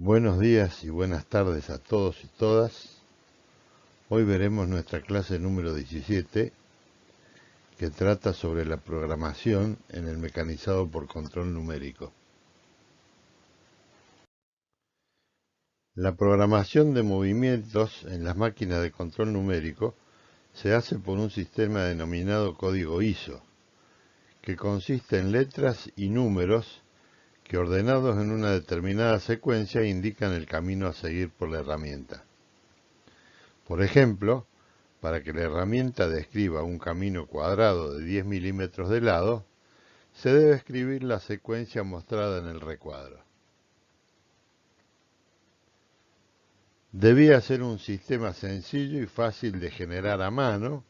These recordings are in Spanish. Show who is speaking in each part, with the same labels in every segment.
Speaker 1: Buenos días y buenas tardes a todos y todas. Hoy veremos nuestra clase número 17, que trata sobre la programación en el mecanizado por control numérico. La programación de movimientos en las máquinas de control numérico se hace por un sistema denominado código ISO, que consiste en letras y números que ordenados en una determinada secuencia indican el camino a seguir por la herramienta. Por ejemplo, para que la herramienta describa un camino cuadrado de 10 milímetros de lado, se debe escribir la secuencia mostrada en el recuadro. Debía ser un sistema sencillo y fácil de generar a mano,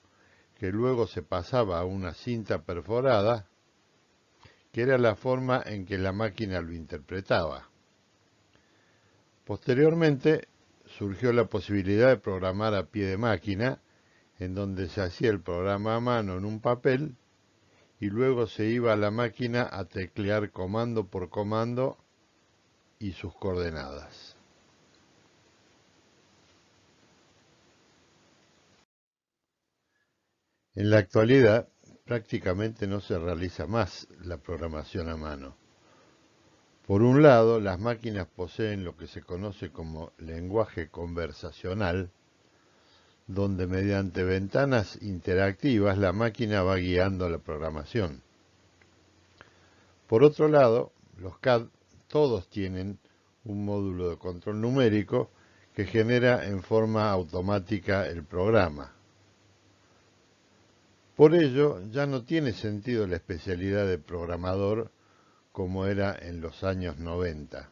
Speaker 1: que luego se pasaba a una cinta perforada, que era la forma en que la máquina lo interpretaba. Posteriormente, surgió la posibilidad de programar a pie de máquina, en donde se hacía el programa a mano en un papel y luego se iba a la máquina a teclear comando por comando y sus coordenadas. En la actualidad, prácticamente no se realiza más la programación a mano. Por un lado, las máquinas poseen lo que se conoce como lenguaje conversacional, donde mediante ventanas interactivas la máquina va guiando la programación. Por otro lado, los CAD todos tienen un módulo de control numérico que genera en forma automática el programa. Por ello, ya no tiene sentido la especialidad de programador como era en los años 90.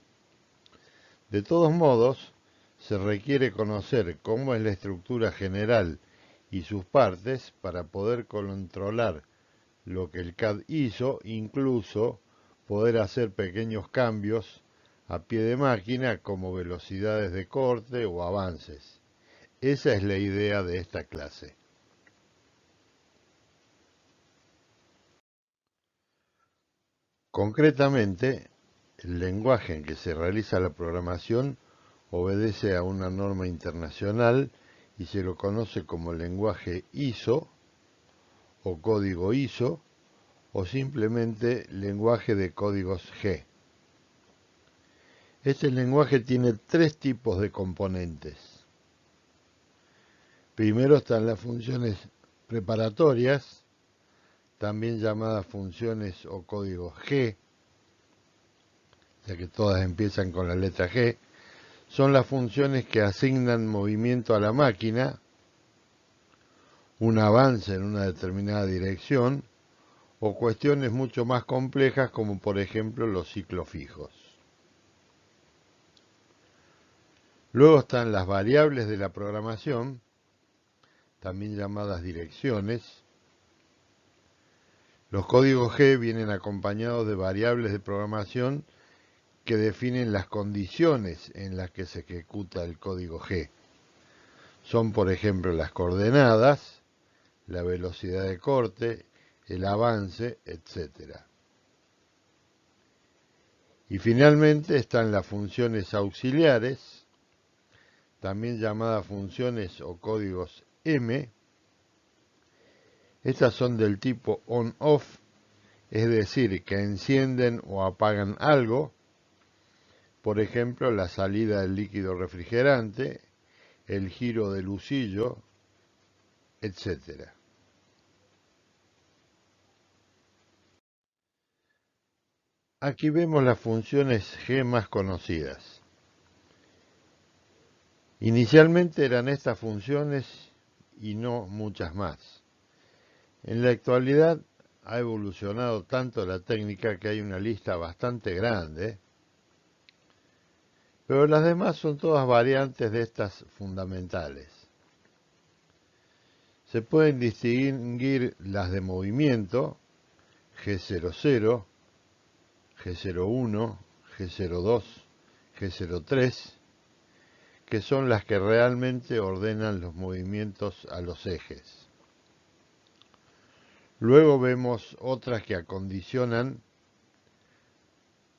Speaker 1: De todos modos, se requiere conocer cómo es la estructura general y sus partes para poder controlar lo que el CAD hizo, incluso poder hacer pequeños cambios a pie de máquina como velocidades de corte o avances. Esa es la idea de esta clase. Concretamente, el lenguaje en que se realiza la programación obedece a una norma internacional y se lo conoce como lenguaje ISO o código ISO o simplemente lenguaje de códigos G. Este lenguaje tiene tres tipos de componentes. Primero están las funciones preparatorias, también llamadas funciones o códigos G, ya que todas empiezan con la letra G. Son las funciones que asignan movimiento a la máquina, un avance en una determinada dirección, o cuestiones mucho más complejas como por ejemplo los ciclos fijos. Luego están las variables de la programación, también llamadas direcciones. Los códigos G vienen acompañados de variables de programación que definen las condiciones en las que se ejecuta el código G. Son, por ejemplo, las coordenadas, la velocidad de corte, el avance, etc. Y finalmente están las funciones auxiliares, también llamadas funciones o códigos M. Estas son del tipo on-off, es decir, que encienden o apagan algo, por ejemplo, la salida del líquido refrigerante, el giro del husillo, etc. Aquí vemos las funciones G más conocidas. Inicialmente eran estas funciones y no muchas más. En la actualidad ha evolucionado tanto la técnica que hay una lista bastante grande, pero las demás son todas variantes de estas fundamentales. Se pueden distinguir las de movimiento, G00, G01, G02, G03, que son las que realmente ordenan los movimientos a los ejes. Luego vemos otras que acondicionan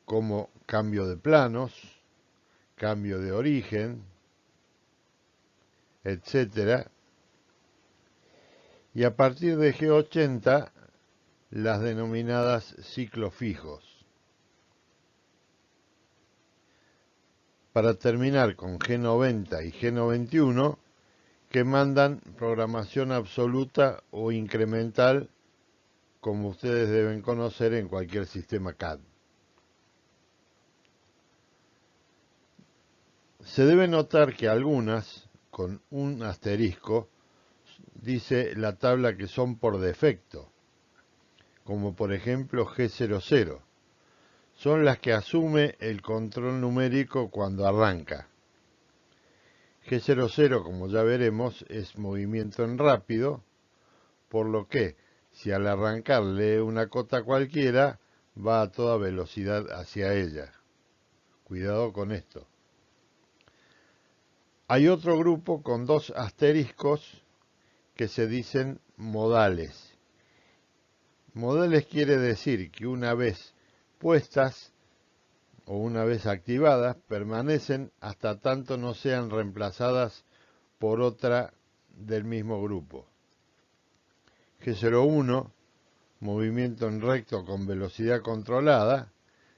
Speaker 1: como cambio de planos, cambio de origen, etcétera. Y a partir de G80, las denominadas ciclos fijos. Para terminar con G90 y G91, que mandan programación absoluta o incremental, como ustedes deben conocer en cualquier sistema CAD. Se debe notar que algunas, con un asterisco, dice la tabla que son por defecto, como por ejemplo G00. Son las que asume el control numérico cuando arranca. G00, como ya veremos, es movimiento en rápido, por lo que, si al arrancar lee una cota cualquiera, va a toda velocidad hacia ella. Cuidado con esto. Hay otro grupo con dos asteriscos que se dicen modales. Modales quiere decir que una vez puestas o una vez activadas, permanecen hasta tanto no sean reemplazadas por otra del mismo grupo. G01, movimiento en recto con velocidad controlada,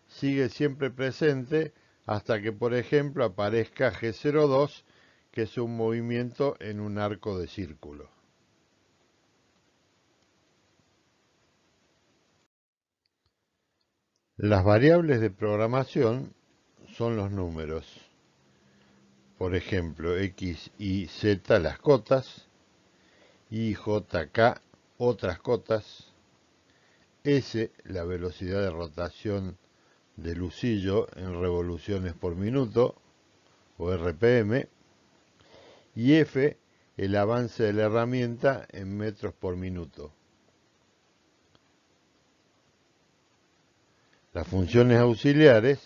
Speaker 1: sigue siempre presente hasta que, por ejemplo, aparezca G02, que es un movimiento en un arco de círculo. Las variables de programación son los números. Por ejemplo, X, Y, Z, las cotas, Y, J, K, otras cotas, S, la velocidad de rotación del husillo en revoluciones por minuto, o RPM, y F, el avance de la herramienta en metros por minuto. Las funciones auxiliares,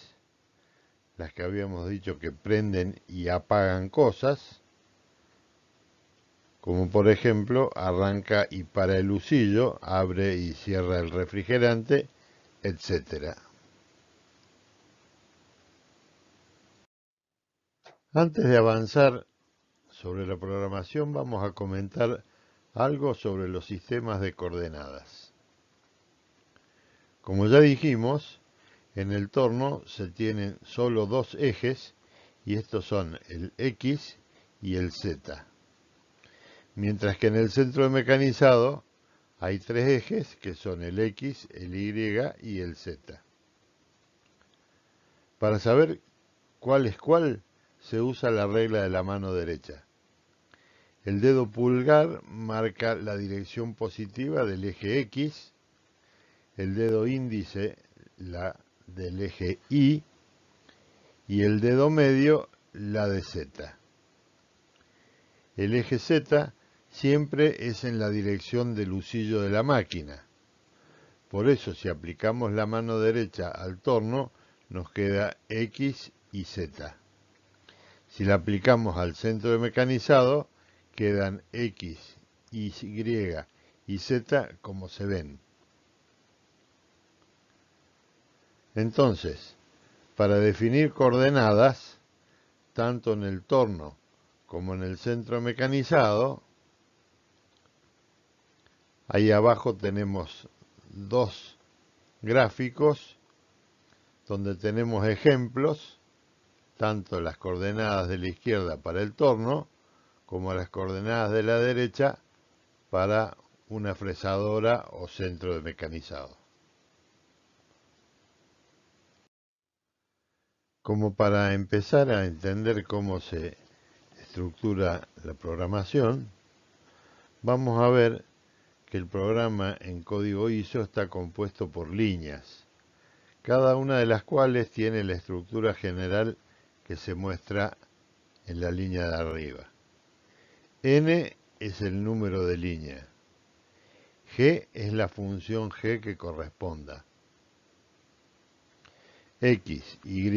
Speaker 1: las que habíamos dicho que prenden y apagan cosas, como por ejemplo arranca y para el husillo, abre y cierra el refrigerante, etc. Antes de avanzar sobre la programación, vamos a comentar algo sobre los sistemas de coordenadas. Como ya dijimos, en el torno se tienen solo dos ejes, y estos son el X y el Z. Mientras que en el centro de mecanizado hay tres ejes, que son el X, el Y y el Z. Para saber cuál es cuál, se usa la regla de la mano derecha. El dedo pulgar marca la dirección positiva del eje X, el dedo índice la del eje Y y el dedo medio la de Z. El eje Z siempre es en la dirección del husillo de la máquina. Por eso, si aplicamos la mano derecha al torno, nos queda X y Z. Si la aplicamos al centro de mecanizado, quedan X, Y y Z como se ven. Entonces, para definir coordenadas, tanto en el torno como en el centro mecanizado, ahí abajo tenemos dos gráficos donde tenemos ejemplos, tanto las coordenadas de la izquierda para el torno, como las coordenadas de la derecha para una fresadora o centro de mecanizado. Como para empezar a entender cómo se estructura la programación, vamos a ver que el programa en código ISO está compuesto por líneas, cada una de las cuales tiene la estructura general que se muestra en la línea de arriba. N es el número de línea. G es la función G que corresponda. X, Y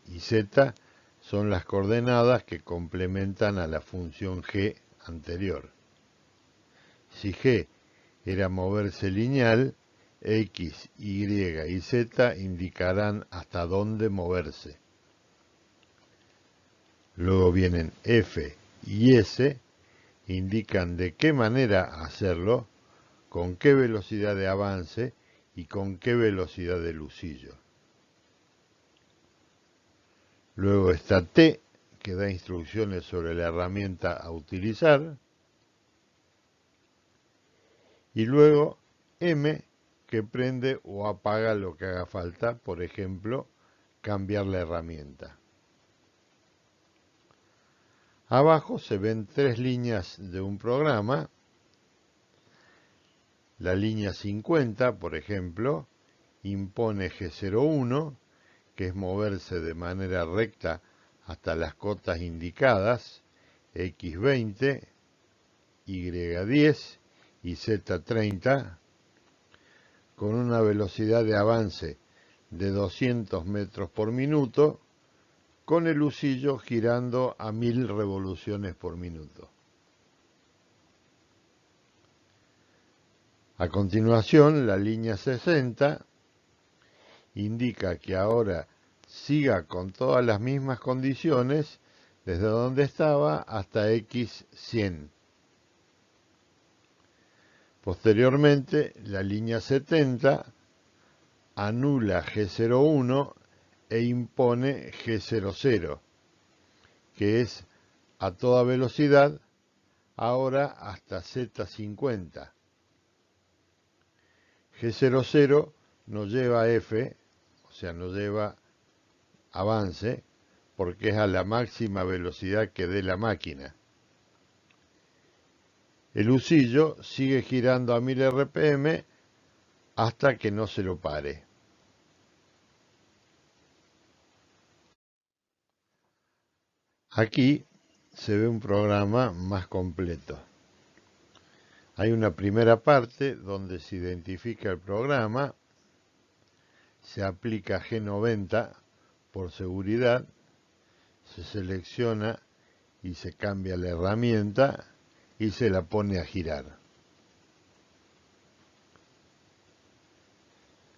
Speaker 1: y Z son las coordenadas que complementan a la función G anterior. Si G era moverse lineal, X, Y y Z indicarán hasta dónde moverse. Luego vienen F y S, indican de qué manera hacerlo, con qué velocidad de avance y con qué velocidad de lucillo. Luego está T, que da instrucciones sobre la herramienta a utilizar. Y luego M, que prende o apaga lo que haga falta, por ejemplo, cambiar la herramienta. Abajo se ven tres líneas de un programa. La línea 50, por ejemplo, impone G01, que es moverse de manera recta hasta las cotas indicadas, X20, Y10 y Z30, con una velocidad de avance de 200 metros por minuto, con el husillo girando a 1000 revoluciones por minuto. A continuación, la línea 60 indica que ahora siga con todas las mismas condiciones desde donde estaba hasta X100. Posteriormente, la línea 70 anula G01 e impone G00, que es a toda velocidad, ahora hasta Z50. G00 no lleva F, o sea, no lleva avance, porque es a la máxima velocidad que dé la máquina. El husillo sigue girando a 1000 RPM hasta que no se lo pare. Aquí se ve un programa más completo. Hay una primera parte donde se identifica el programa, se aplica G90 por seguridad, se selecciona y se cambia la herramienta y se la pone a girar.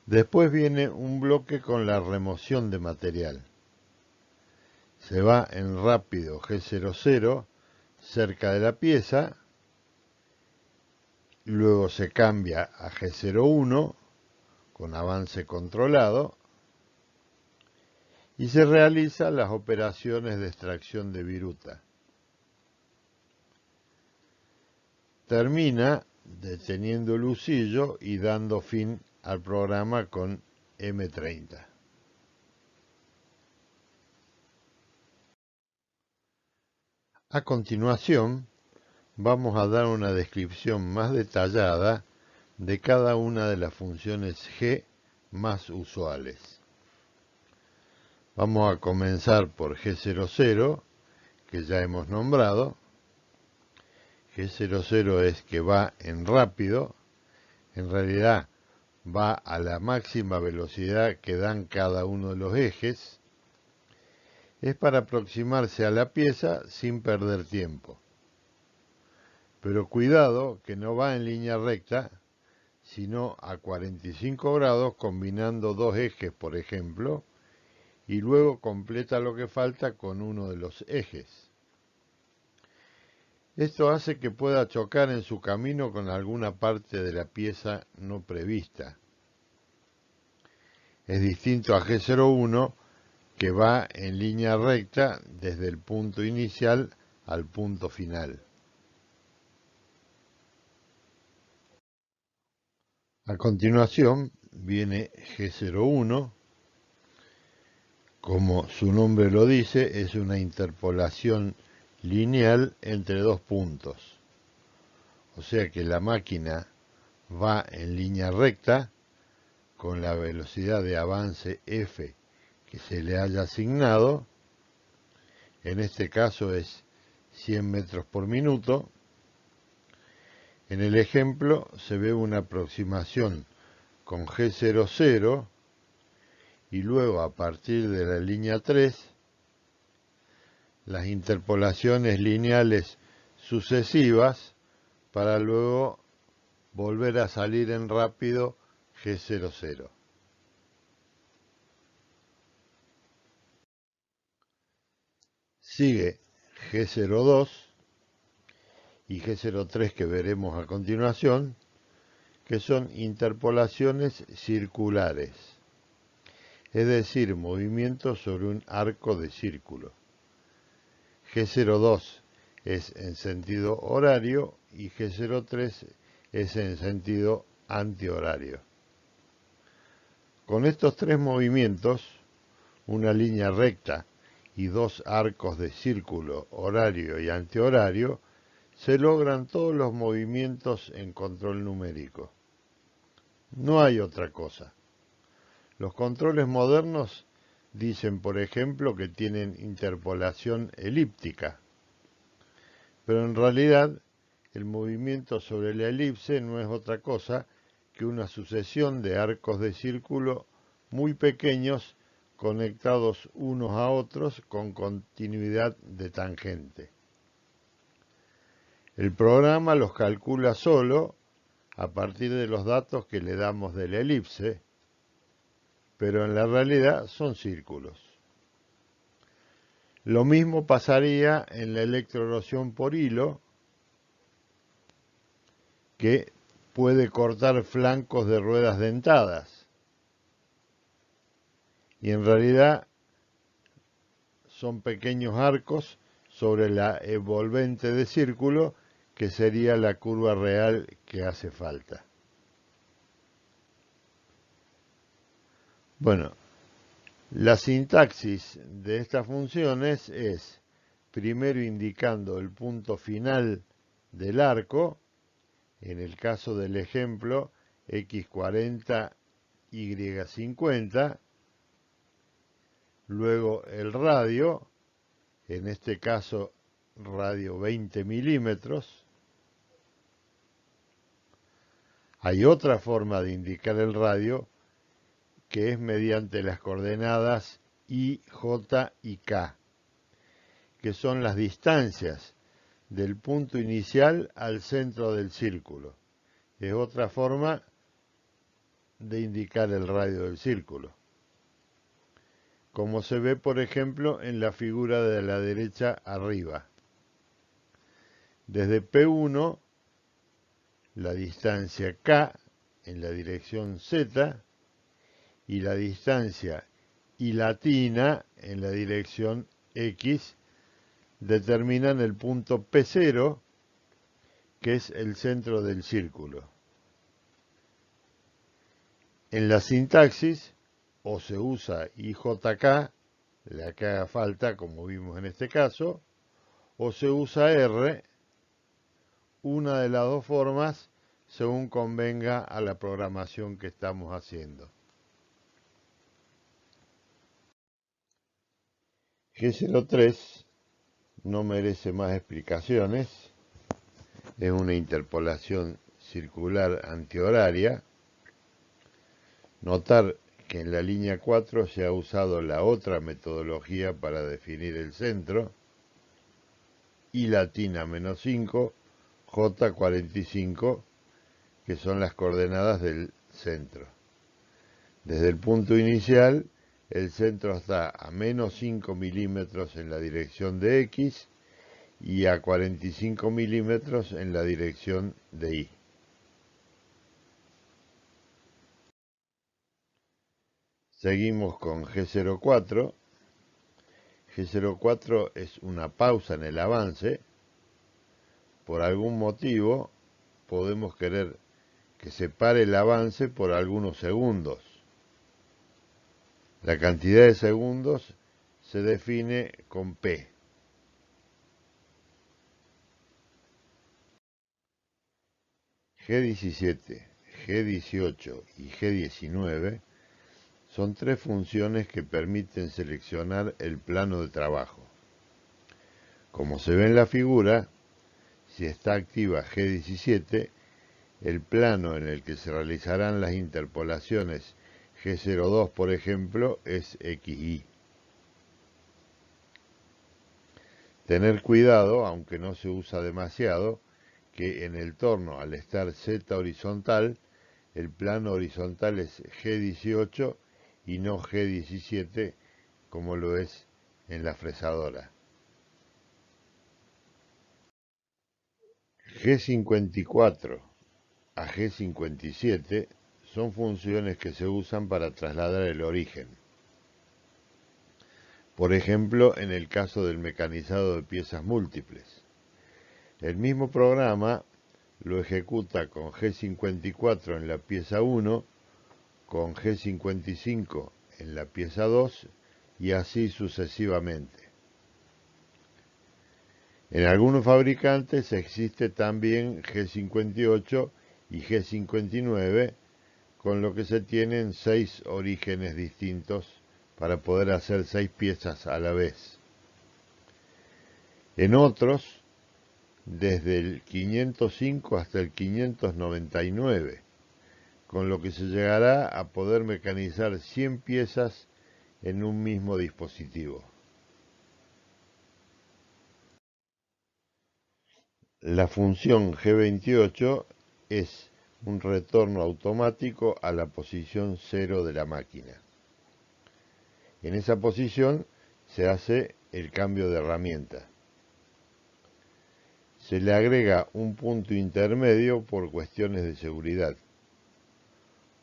Speaker 1: Después viene un bloque con la remoción de material. Se va en rápido G00 cerca de la pieza, luego se cambia a G01 con avance controlado y se realizan las operaciones de extracción de viruta. Termina deteniendo el husillo y dando fin al programa con M30. A continuación, vamos a dar una descripción más detallada de cada una de las funciones G más usuales. Vamos a comenzar por G00, que ya hemos nombrado. G00 es que va en rápido, en realidad va a la máxima velocidad que dan cada uno de los ejes. Es para aproximarse a la pieza sin perder tiempo. Pero cuidado que no va en línea recta, sino a 45 grados combinando dos ejes, por ejemplo, y luego completa lo que falta con uno de los ejes. Esto hace que pueda chocar en su camino con alguna parte de la pieza no prevista. Es distinto a G01, que va en línea recta desde el punto inicial al punto final. A continuación viene G01. Como su nombre lo dice, es una interpolación lineal entre dos puntos. O sea que la máquina va en línea recta con la velocidad de avance F que se le haya asignado. En este caso es 100 metros por minuto. En el ejemplo se ve una aproximación con G00 y luego a partir de la línea 3 las interpolaciones lineales sucesivas para luego volver a salir en rápido G00. Sigue G02 y G03 que veremos a continuación, que son interpolaciones circulares, es decir, movimientos sobre un arco de círculo. G02 es en sentido horario y G03 es en sentido antihorario. Con estos tres movimientos, una línea recta y dos arcos de círculo horario y antihorario, se logran todos los movimientos en control numérico. No hay otra cosa. Los controles modernos dicen, por ejemplo, que tienen interpolación elíptica, pero en realidad el movimiento sobre la elipse no es otra cosa que una sucesión de arcos de círculo muy pequeños conectados unos a otros con continuidad de tangente. El programa los calcula solo a partir de los datos que le damos de la elipse, pero en la realidad son círculos. Lo mismo pasaría en la electroerosión por hilo, que puede cortar flancos de ruedas dentadas. Y en realidad son pequeños arcos sobre la envolvente de círculo, que sería la curva real que hace falta. Bueno, la sintaxis de estas funciones es primero indicando el punto final del arco, en el caso del ejemplo x40, y50, luego el radio, en este caso radio 20 milímetros. Hay otra forma de indicar el radio, que es mediante las coordenadas I, J y K, que son las distancias del punto inicial al centro del círculo. Es otra forma de indicar el radio del círculo, como se ve, por ejemplo, en la figura de la derecha arriba. Desde P1, la distancia K en la dirección Z y la distancia I latina en la dirección X determinan el punto P0, que es el centro del círculo. En la sintaxis, o se usa IJK, la que haga falta, como vimos en este caso, o se usa R, una de las dos formas, según convenga a la programación que estamos haciendo. G03 no merece más explicaciones, es una interpolación circular antihoraria. Notar que en la línea 4 se ha usado la otra metodología para definir el centro, I latina -5, J 45, que son las coordenadas del centro. Desde el punto inicial, el centro está a -5 milímetros en la dirección de X y a 45 milímetros en la dirección de Y. Seguimos con G04. G04 es una pausa en el avance. Por algún motivo podemos querer que se pare el avance por algunos segundos. La cantidad de segundos se define con P. G17, G18 y G19 son tres funciones que permiten seleccionar el plano de trabajo. Como se ve en la figura, si está activa G17, el plano en el que se realizarán las interpolaciones G02, por ejemplo, es XY. Tener cuidado, aunque no se usa demasiado, que en el torno, al estar Z horizontal, el plano horizontal es G18 y no G17, como lo es en la fresadora. G54 a G57 son funciones que se usan para trasladar el origen. Por ejemplo, en el caso del mecanizado de piezas múltiples. El mismo programa lo ejecuta con G54 en la pieza 1, con G55 en la pieza 2 y así sucesivamente. En algunos fabricantes existe también G58 y G59, con lo que se tienen 6 orígenes distintos para poder hacer 6 piezas a la vez. En otros, desde el 505 hasta el 599, con lo que se llegará a poder mecanizar 100 piezas en un mismo dispositivo. La función G28 es un retorno automático a la posición 0 de la máquina. En esa posición se hace el cambio de herramienta. Se le agrega un punto intermedio por cuestiones de seguridad.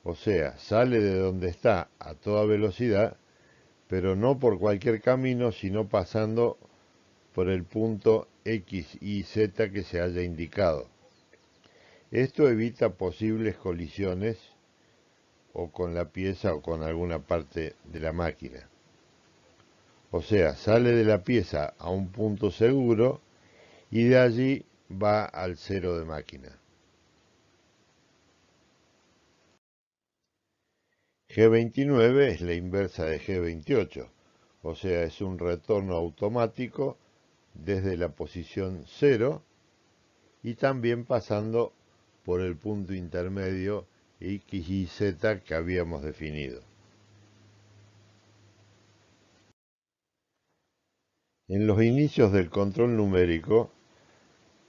Speaker 1: O sea, sale de donde está a toda velocidad, pero no por cualquier camino, sino pasando por el punto X, Y, Z que se haya indicado. Esto evita posibles colisiones o con la pieza o con alguna parte de la máquina. O sea, sale de la pieza a un punto seguro y de allí va al cero de máquina. G29 es la inversa de G28, o sea, es un retorno automático desde la posición 0 y también pasando por el punto intermedio X, Y, Z que habíamos definido. En los inicios del control numérico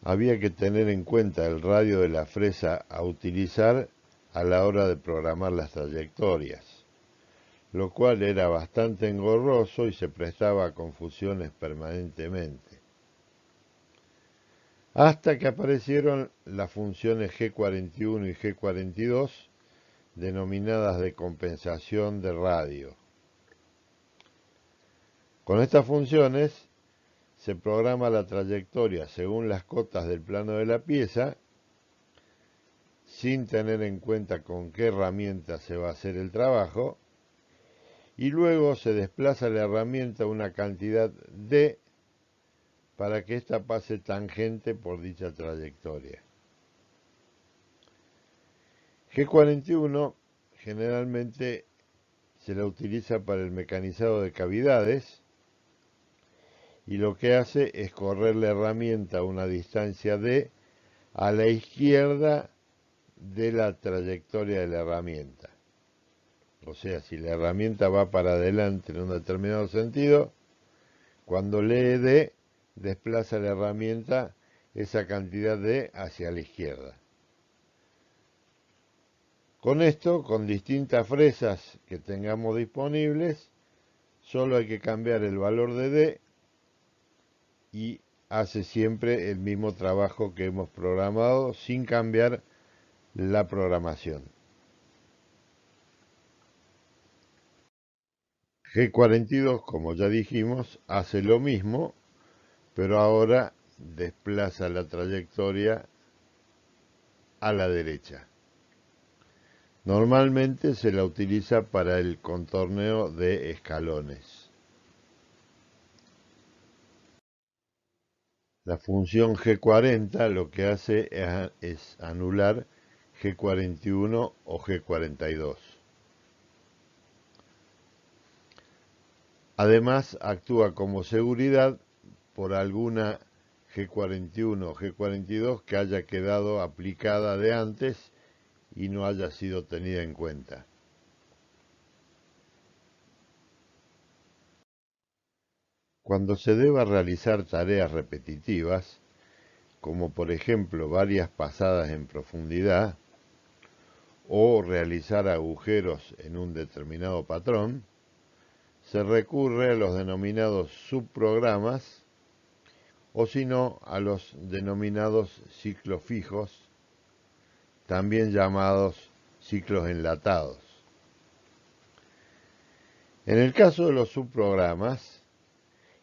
Speaker 1: había que tener en cuenta el radio de la fresa a utilizar a la hora de programar las trayectorias, lo cual era bastante engorroso y se prestaba a confusiones permanentemente. Hasta que aparecieron las funciones G41 y G42, denominadas de compensación de radio. Con estas funciones se programa la trayectoria según las cotas del plano de la pieza, sin tener en cuenta con qué herramienta se va a hacer el trabajo, y luego se desplaza la herramienta una cantidad d para que ésta pase tangente por dicha trayectoria. G41 generalmente se la utiliza para el mecanizado de cavidades y lo que hace es correr la herramienta a una distancia d a la izquierda de la trayectoria de la herramienta. O sea, si la herramienta va para adelante en un determinado sentido, cuando lee D, desplaza la herramienta esa cantidad D hacia la izquierda. Con esto, con distintas fresas que tengamos disponibles, solo hay que cambiar el valor de D y hace siempre el mismo trabajo que hemos programado sin cambiar la programación. G42, como ya dijimos, hace lo mismo, pero ahora desplaza la trayectoria a la derecha. Normalmente se la utiliza para el contorneo de escalones. La función G40 lo que hace es anular G41 o G42. Además, actúa como seguridad por alguna G41 o G42 que haya quedado aplicada de antes y no haya sido tenida en cuenta. Cuando se deba realizar tareas repetitivas, como por ejemplo varias pasadas en profundidad, o realizar agujeros en un determinado patrón, se recurre a los denominados subprogramas o si no a los denominados ciclos fijos, también llamados ciclos enlatados. En el caso de los subprogramas,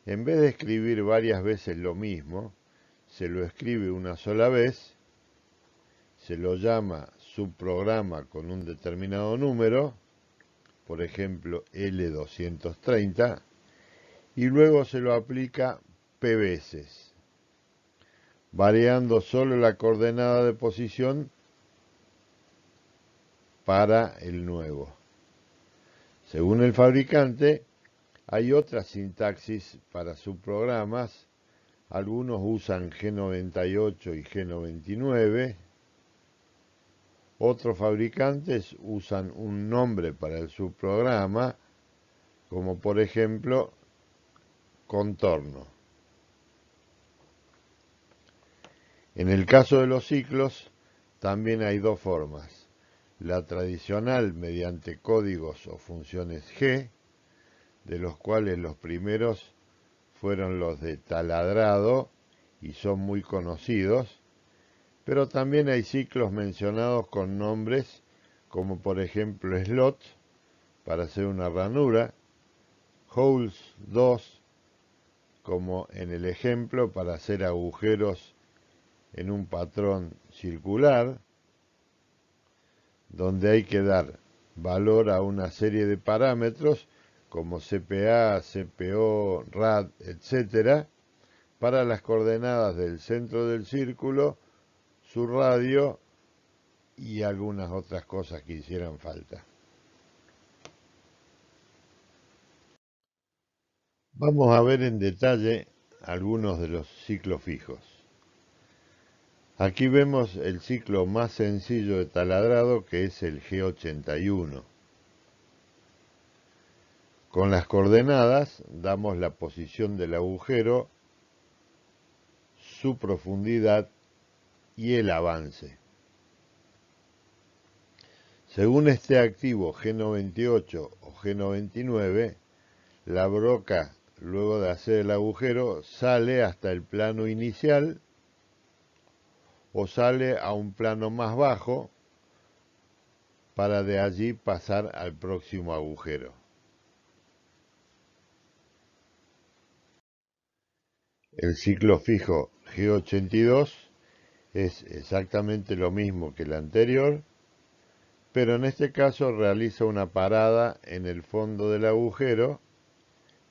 Speaker 1: en vez de escribir varias veces lo mismo, se lo escribe una sola vez, se lo llama subprograma con un determinado número, por ejemplo L230, y luego se lo aplica P veces, variando solo la coordenada de posición para el nuevo. Según el fabricante, hay otra sintaxis para subprogramas. Algunos usan G98 y G99. Otros fabricantes usan un nombre para el subprograma, como por ejemplo contorno. En el caso de los ciclos, también hay dos formas. La tradicional mediante códigos o funciones G, de los cuales los primeros fueron los de taladrado y son muy conocidos, pero también hay ciclos mencionados con nombres como por ejemplo slot, para hacer una ranura, holes 2, como en el ejemplo para hacer agujeros en un patrón circular, donde hay que dar valor a una serie de parámetros como CPA, CPO, rad, etc., para las coordenadas del centro del círculo, su radio y algunas otras cosas que hicieran falta. Vamos a ver en detalle algunos de los ciclos fijos. Aquí vemos el ciclo más sencillo de taladrado, que es el G81. Con las coordenadas damos la posición del agujero, su profundidad y el avance. Según esté activo G98 o G99, la broca, luego de hacer el agujero, sale hasta el plano inicial o sale a un plano más bajo para de allí pasar al próximo agujero. El ciclo fijo G82 es exactamente lo mismo que el anterior, pero en este caso realiza una parada en el fondo del agujero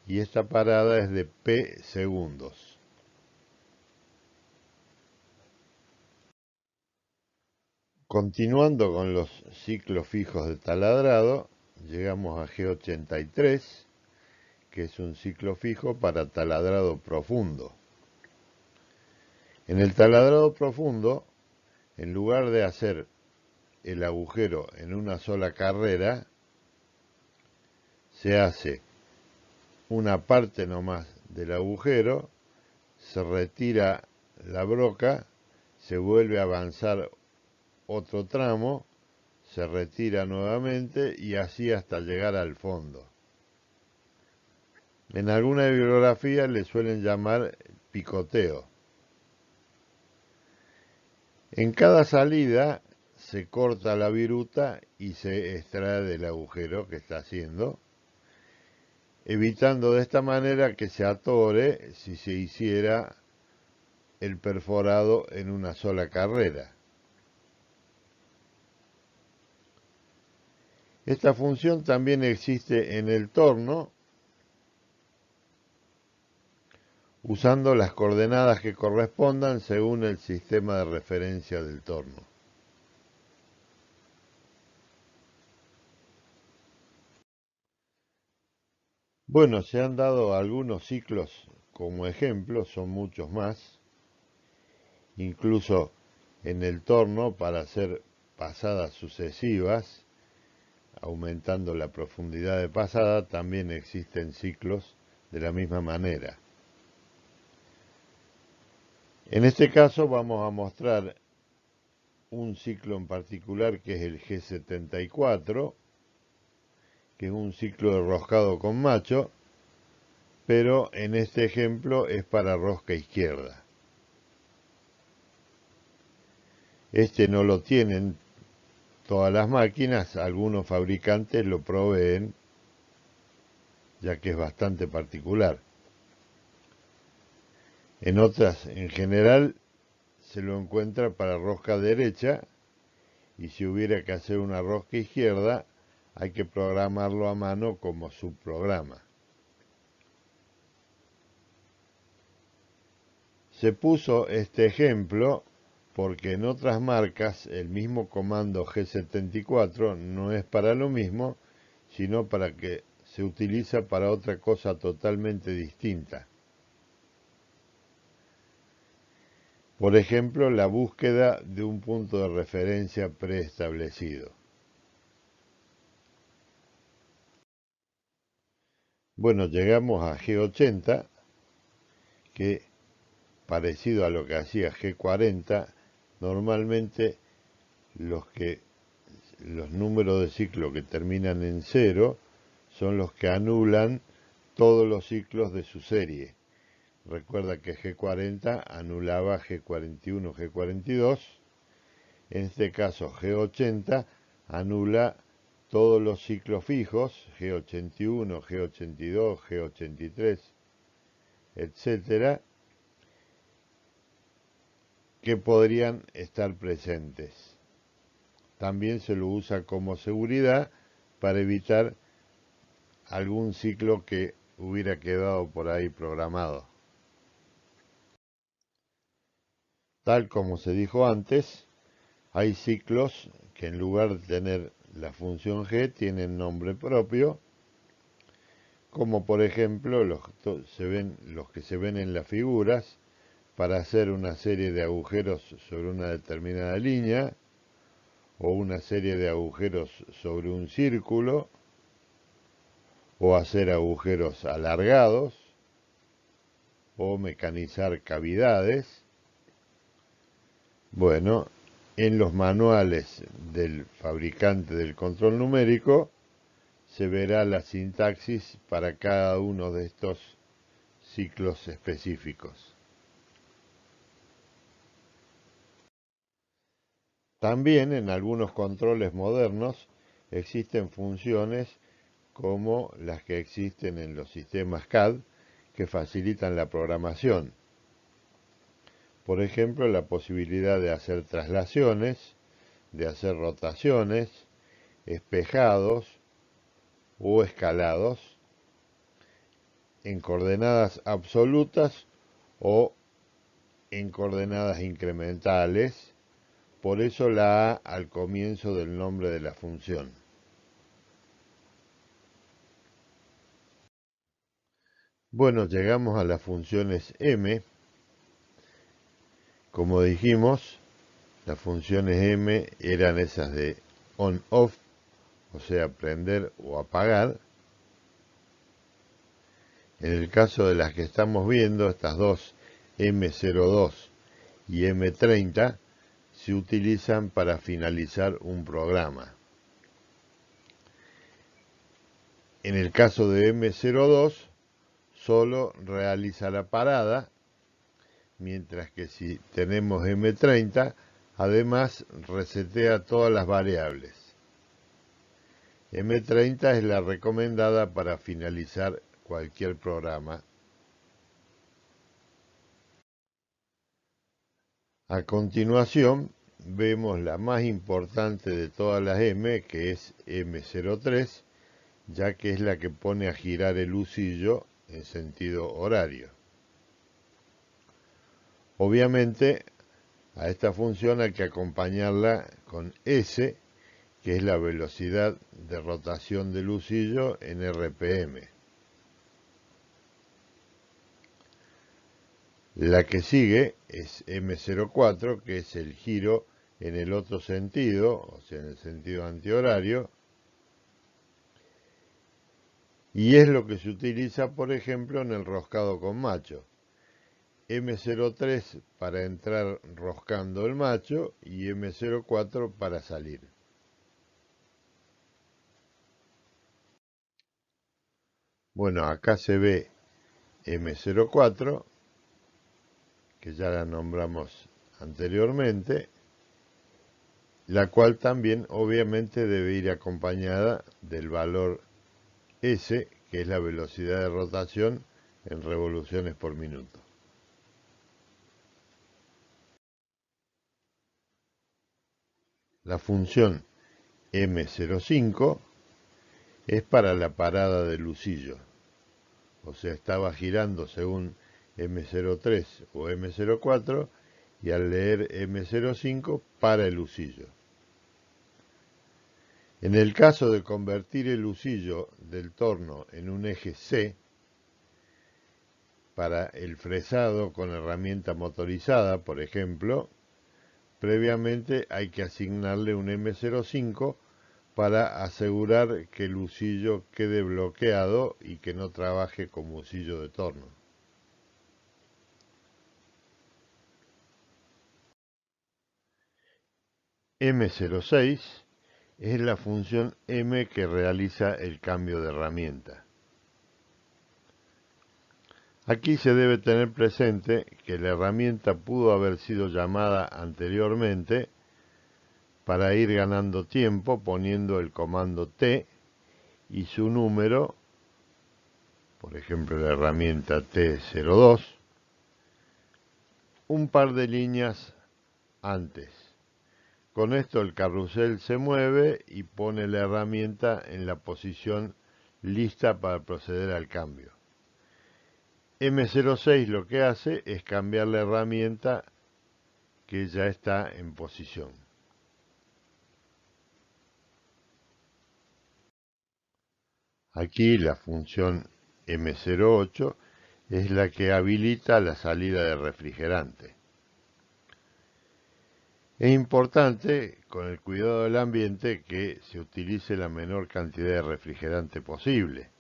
Speaker 1: y esta parada es de P segundos. Continuando con los ciclos fijos de taladrado, llegamos a G83, que es un ciclo fijo para taladrado profundo. En el taladrado profundo, en lugar de hacer el agujero en una sola carrera, se hace una parte nomás del agujero, se retira la broca, se vuelve a avanzar otro tramo, se retira nuevamente y así hasta llegar al fondo. En alguna bibliografía le suelen llamar picoteo. En cada salida se corta la viruta y se extrae del agujero que está haciendo, evitando de esta manera que se atore si se hiciera el perforado en una sola carrera. Esta función también existe en el torno, usando las coordenadas que correspondan según el sistema de referencia del torno. Bueno, se han dado algunos ciclos como ejemplo, son muchos más, incluso en el torno para hacer pasadas sucesivas, aumentando la profundidad de pasada, también existen ciclos de la misma manera. En este caso vamos a mostrar un ciclo en particular que es el G74, que es un ciclo de roscado con macho, pero en este ejemplo es para rosca izquierda. Este no lo tienen todas las máquinas, algunos fabricantes lo proveen, ya que es bastante particular. En otras, en general, se lo encuentra para rosca derecha, y si hubiera que hacer una rosca izquierda, hay que programarlo a mano como subprograma. Se puso este ejemplo porque en otras marcas el mismo comando G74 no es para lo mismo, sino para que se utiliza para otra cosa totalmente distinta. Por ejemplo, la búsqueda de un punto de referencia preestablecido. Bueno, llegamos a G80, que parecido a lo que hacía G40, normalmente los números de ciclo que terminan en 0 son los que anulan todos los ciclos de su serie. Recuerda que G40 anulaba G41, G42. En este caso G80 anula todos los ciclos fijos, G81, G82, G83, etcétera, que podrían estar presentes. También se lo usa como seguridad para evitar algún ciclo que hubiera quedado por ahí programado. Tal como se dijo antes, hay ciclos que en lugar de tener la función G tienen nombre propio, como por ejemplo los que se ven en las figuras para hacer una serie de agujeros sobre una determinada línea, o una serie de agujeros sobre un círculo, o hacer agujeros alargados, o mecanizar cavidades. Bueno, en los manuales del fabricante del control numérico se verá la sintaxis para cada uno de estos ciclos específicos. También en algunos controles modernos existen funciones como las que existen en los sistemas CAD que facilitan la programación. Por ejemplo, la posibilidad de hacer traslaciones, de hacer rotaciones, espejados o escalados en coordenadas absolutas o en coordenadas incrementales, por eso la A al comienzo del nombre de la función. Bueno, llegamos a las funciones M. Como dijimos, las funciones M eran esas de on-off, o sea, prender o apagar. En el caso de las que estamos viendo, estas dos M02 y M30, se utilizan para finalizar un programa. En el caso de M02, solo realiza la parada, mientras que si tenemos M30, además resetea todas las variables. M30 es la recomendada para finalizar cualquier programa. A continuación, vemos la más importante de todas las M, que es M03, ya que es la que pone a girar el husillo en sentido horario. Obviamente, a esta función hay que acompañarla con S, que es la velocidad de rotación del husillo en RPM. La que sigue es M04, que es el giro en el otro sentido, o sea, en el sentido antihorario, y es lo que se utiliza, por ejemplo, en el roscado con macho. M03 para entrar roscando el macho y M04 para salir. Bueno, acá se ve M04, que ya la nombramos anteriormente, la cual también obviamente debe ir acompañada del valor S, que es la velocidad de rotación en revoluciones por minuto. La función M05 es para la parada del lucillo, o sea, estaba girando según M03 o M04 y al leer M05 para el lucillo. En el caso de convertir el lucillo del torno en un eje C, para el fresado con herramienta motorizada, por ejemplo, previamente hay que asignarle un M05 para asegurar que el lucillo quede bloqueado y que no trabaje como lucillo de torno. M06 es la función M que realiza el cambio de herramienta. Aquí se debe tener presente que la herramienta pudo haber sido llamada anteriormente para ir ganando tiempo poniendo el comando T y su número, por ejemplo la herramienta T02, un par de líneas antes. Con esto el carrusel se mueve y pone la herramienta en la posición lista para proceder al cambio. M06 lo que hace es cambiar la herramienta que ya está en posición. Aquí la función M08 es la que habilita la salida de refrigerante. Es importante, con el cuidado del ambiente, que se utilice la menor cantidad de refrigerante posible.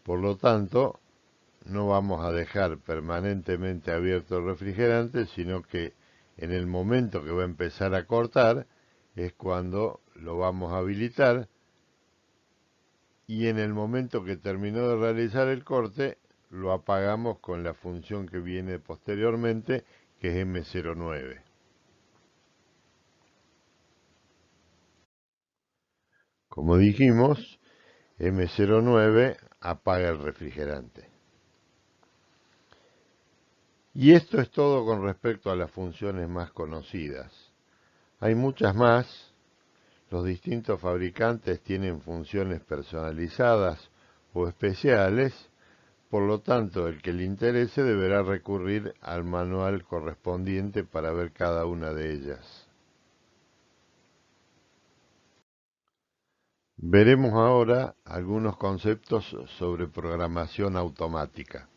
Speaker 1: Por lo tanto, no vamos a dejar permanentemente abierto el refrigerante, sino que en el momento que va a empezar a cortar es cuando lo vamos a habilitar y en el momento que terminó de realizar el corte lo apagamos con la función que viene posteriormente, que es M09. Como dijimos, M09 apaga el refrigerante. Y esto es todo con respecto a las funciones más conocidas. Hay muchas más. Los distintos fabricantes tienen funciones personalizadas o especiales, por lo tanto, el que le interese deberá recurrir al manual correspondiente para ver cada una de ellas. Veremos ahora algunos conceptos sobre programación automática.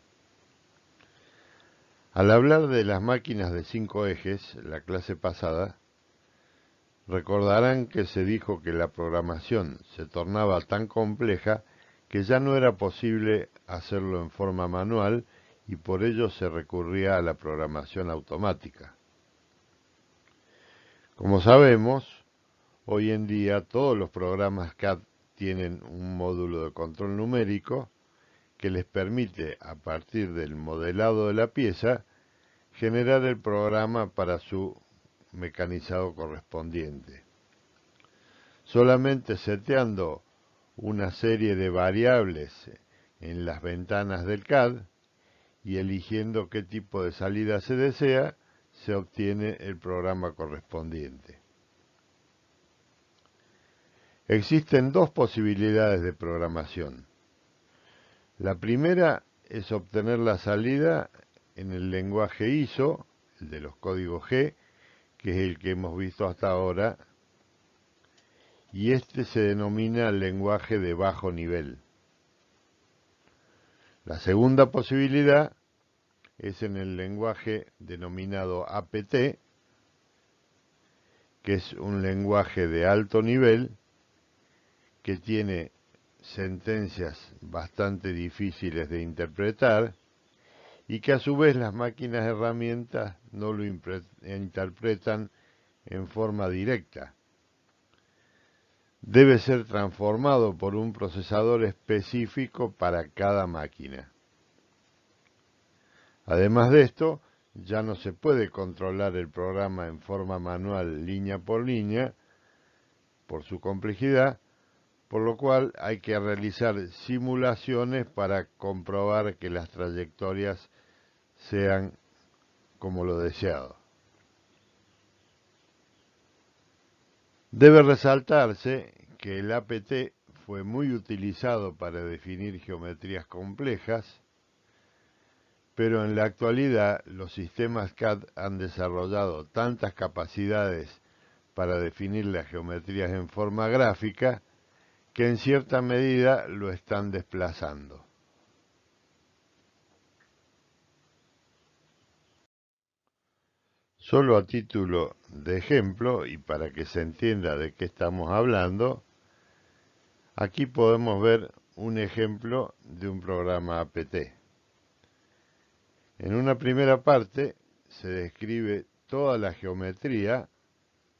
Speaker 1: Al hablar de las máquinas de 5 ejes, la clase pasada, recordarán que se dijo que la programación se tornaba tan compleja que ya no era posible hacerlo en forma manual y por ello se recurría a la programación automática. Como sabemos, hoy en día todos los programas CAD tienen un módulo de control numérico que les permite, a partir del modelado de la pieza, generar el programa para su mecanizado correspondiente. Solamente seteando una serie de variables en las ventanas del CAD y eligiendo qué tipo de salida se desea, se obtiene el programa correspondiente. Existen dos posibilidades de programación. La primera es obtener la salida en el lenguaje ISO, el de los códigos G, que es el que hemos visto hasta ahora, y este se denomina lenguaje de bajo nivel. La segunda posibilidad es en el lenguaje denominado APT, que es un lenguaje de alto nivel que tiene sentencias bastante difíciles de interpretar y que a su vez las máquinas herramientas no lo interpretan en forma directa. Debe ser transformado por un procesador específico para cada máquina. Además de esto, ya no se puede controlar el programa en forma manual línea por línea por su complejidad, por lo cual hay que realizar simulaciones para comprobar que las trayectorias sean como lo deseado. Debe resaltarse que el APT fue muy utilizado para definir geometrías complejas, pero en la actualidad los sistemas CAD han desarrollado tantas capacidades para definir las geometrías en forma gráfica que en cierta medida lo están desplazando. Solo a título de ejemplo y para que se entienda de qué estamos hablando, aquí podemos ver un ejemplo de un programa APT. En una primera parte se describe toda la geometría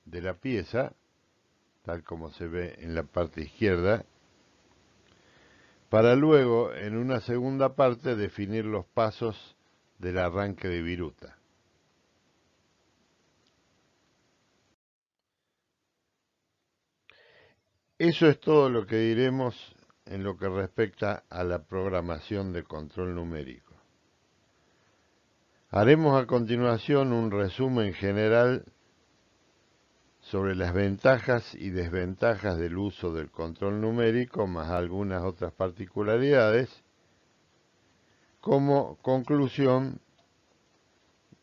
Speaker 1: de la pieza, tal como se ve en la parte izquierda, para luego en una segunda parte definir los pasos del arranque de viruta. Eso es todo lo que diremos en lo que respecta a la programación de control numérico. Haremos a continuación un resumen general sobre las ventajas y desventajas del uso del control numérico, más algunas otras particularidades, como conclusión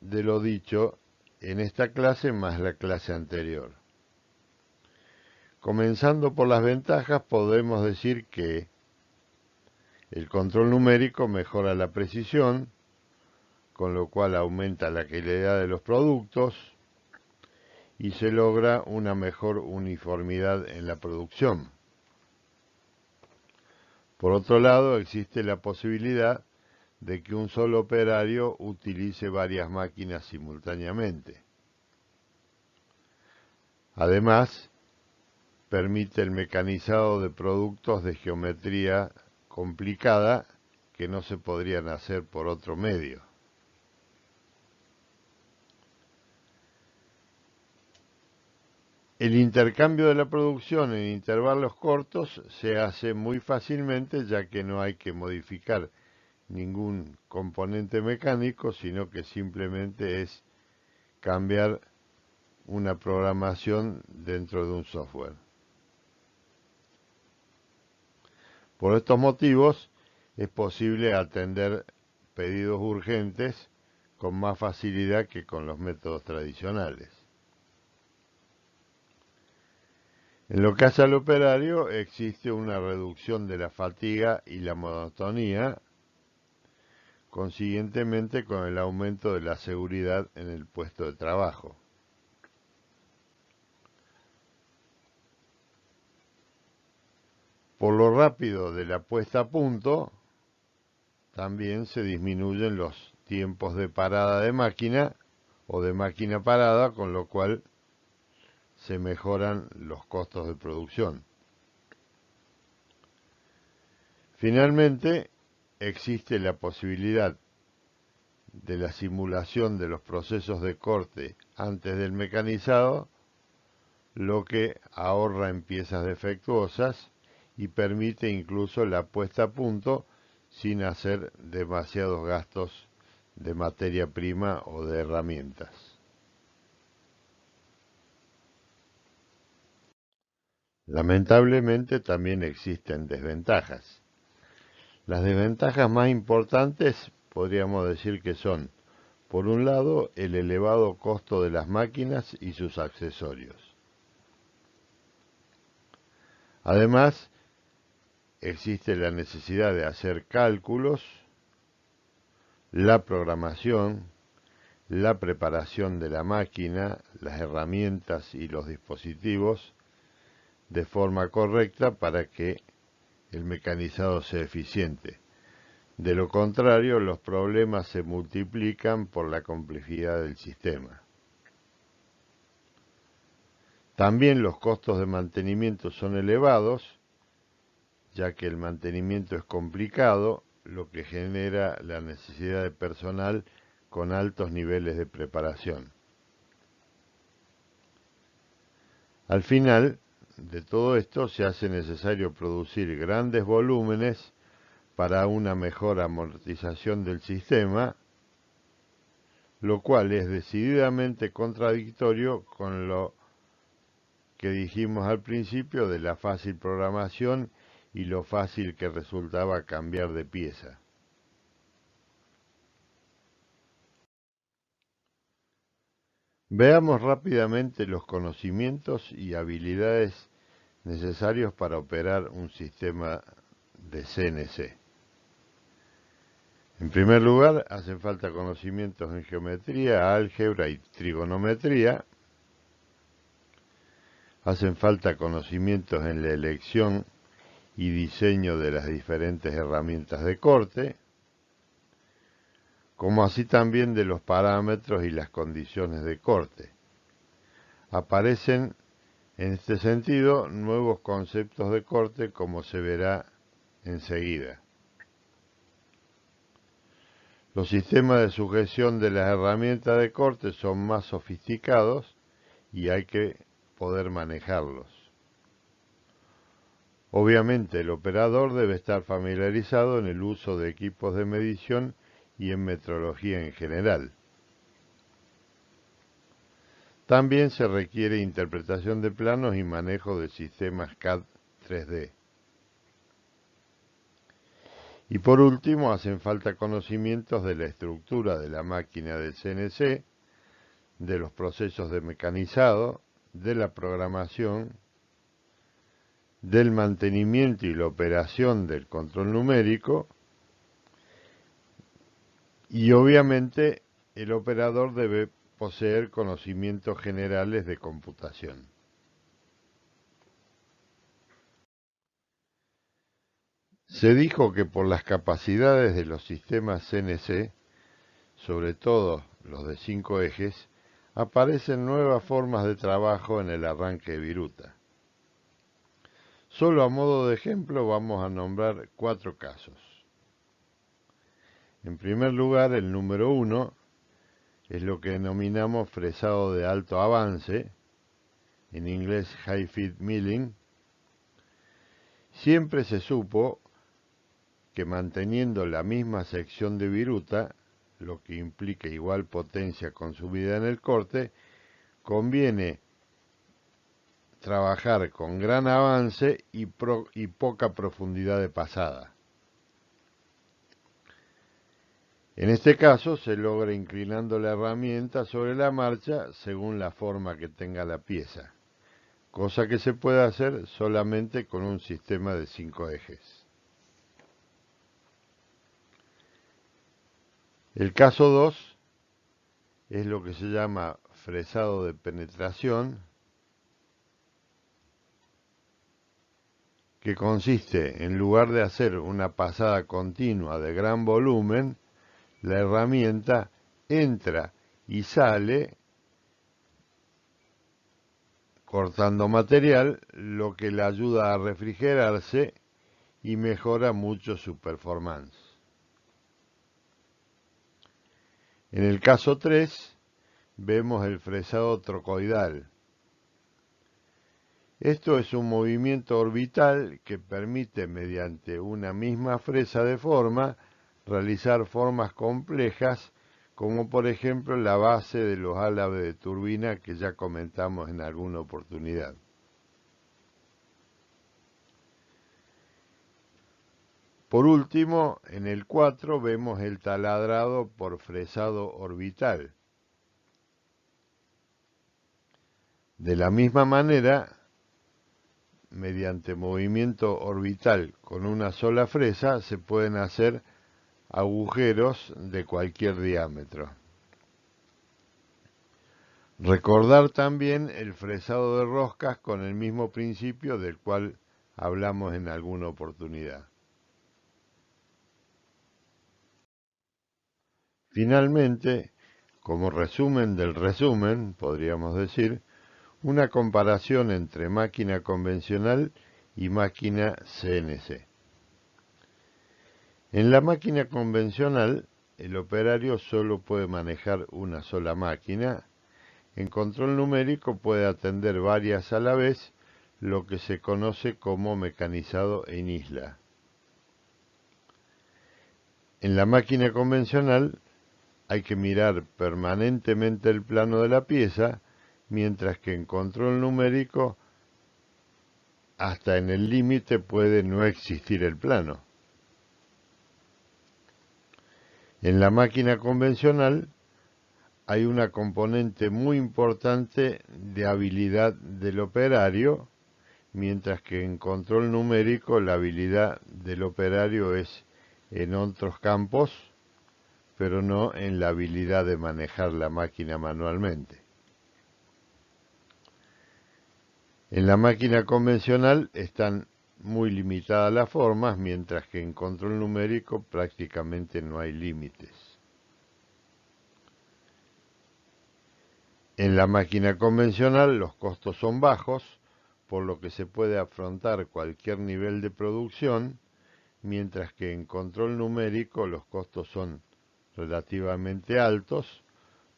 Speaker 1: de lo dicho en esta clase más la clase anterior. Comenzando por las ventajas, podemos decir que el control numérico mejora la precisión, con lo cual aumenta la calidad de los productos y se logra una mejor uniformidad en la producción. Por otro lado, existe la posibilidad de que un solo operario utilice varias máquinas simultáneamente. Además, permite el mecanizado de productos de geometría complicada que no se podrían hacer por otro medio. El intercambio de la producción en intervalos cortos se hace muy fácilmente, ya que no hay que modificar ningún componente mecánico, sino que simplemente es cambiar una programación dentro de un software. Por estos motivos es posible atender pedidos urgentes con más facilidad que con los métodos tradicionales. En lo que hace al operario, existe una reducción de la fatiga y la monotonía, consiguientemente con el aumento de la seguridad en el puesto de trabajo. Por lo rápido de la puesta a punto, también se disminuyen los tiempos de parada de máquina o de máquina parada, con lo cual se mejoran los costos de producción. Finalmente, existe la posibilidad de la simulación de los procesos de corte antes del mecanizado, lo que ahorra en piezas defectuosas y permite incluso la puesta a punto sin hacer demasiados gastos de materia prima o de herramientas. Lamentablemente también existen desventajas. Las desventajas más importantes podríamos decir que son, por un lado, el elevado costo de las máquinas y sus accesorios. Además, existe la necesidad de hacer cálculos, la programación, la preparación de la máquina, las herramientas y los dispositivos de forma correcta para que el mecanizado sea eficiente. De lo contrario, los problemas se multiplican por la complejidad del sistema. También los costos de mantenimiento son elevados, ya que el mantenimiento es complicado lo que genera la necesidad de personal con altos niveles de preparación. Al final de todo esto se hace necesario producir grandes volúmenes para una mejor amortización del sistema, lo cual es decididamente contradictorio con lo que dijimos al principio de la fácil programación y lo fácil que resultaba cambiar de pieza. Veamos rápidamente los conocimientos y habilidades necesarios para operar un sistema de CNC. En primer lugar, hacen falta conocimientos en geometría, álgebra y trigonometría. Hacen falta conocimientos en la elección y diseño de las diferentes herramientas de corte, como así también de los parámetros y las condiciones de corte. Aparecen en este sentido nuevos conceptos de corte, como se verá enseguida. Los sistemas de sujeción de las herramientas de corte son más sofisticados y hay que poder manejarlos. Obviamente, el operador debe estar familiarizado en el uso de equipos de medición y en metrología en general. También se requiere interpretación de planos y manejo de sistemas CAD 3D. Y por último, hacen falta conocimientos de la estructura de la máquina del CNC, de los procesos de mecanizado, de la programación, del mantenimiento y la operación del control numérico, y obviamente el operador debe poseer conocimientos generales de computación. Se dijo que por las capacidades de los sistemas CNC, sobre todo los de 5 ejes, aparecen nuevas formas de trabajo en el arranque de viruta. Solo a modo de ejemplo vamos a nombrar 4 casos. En primer lugar, el número 1 es lo que denominamos fresado de alto avance, en inglés high feed milling. Siempre se supo que manteniendo la misma sección de viruta, lo que implica igual potencia consumida en el corte, conviene trabajar con gran avance y poca profundidad de pasada. En este caso se logra inclinando la herramienta sobre la marcha según la forma que tenga la pieza, cosa que se puede hacer solamente con un sistema de 5 ejes. El caso 2 es lo que se llama fresado de penetración, que consiste, en lugar de hacer una pasada continua de gran volumen, la herramienta entra y sale cortando material, lo que le ayuda a refrigerarse y mejora mucho su performance. En el caso 3 vemos el fresado trocoidal. Esto es un movimiento orbital que permite, mediante una misma fresa de forma, realizar formas complejas, como por ejemplo la base de los álabes de turbina que ya comentamos en alguna oportunidad. Por último, en el 4 vemos el taladrado por fresado orbital. De la misma manera, mediante movimiento orbital con una sola fresa se pueden hacer agujeros de cualquier diámetro. Recordar también el fresado de roscas con el mismo principio del cual hablamos en alguna oportunidad. Finalmente, como resumen del resumen, podríamos decir, una comparación entre máquina convencional y máquina CNC. En la máquina convencional, el operario solo puede manejar una sola máquina. En control numérico puede atender varias a la vez, lo que se conoce como mecanizado en isla. En la máquina convencional hay que mirar permanentemente el plano de la pieza, mientras que en control numérico hasta en el límite puede no existir el plano. En la máquina convencional hay una componente muy importante de habilidad del operario, mientras que en control numérico la habilidad del operario es en otros campos, pero no en la habilidad de manejar la máquina manualmente. En la máquina convencional están muy limitadas las formas, mientras que en control numérico prácticamente no hay límites. En la máquina convencional los costos son bajos, por lo que se puede afrontar cualquier nivel de producción, mientras que en control numérico los costos son relativamente altos,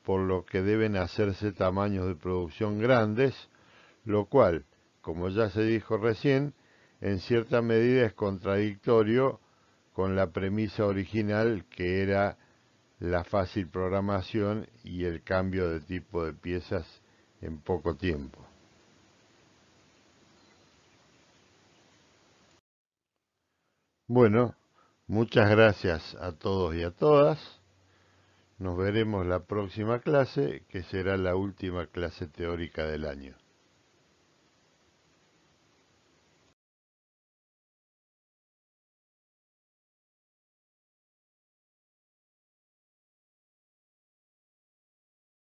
Speaker 1: por lo que deben hacerse tamaños de producción grandes, lo cual, como ya se dijo recién, en cierta medida es contradictorio con la premisa original, que era la fácil programación y el cambio de tipo de piezas en poco tiempo. Bueno, muchas gracias a todos y a todas. Nos veremos la próxima clase, que será la última clase teórica del año.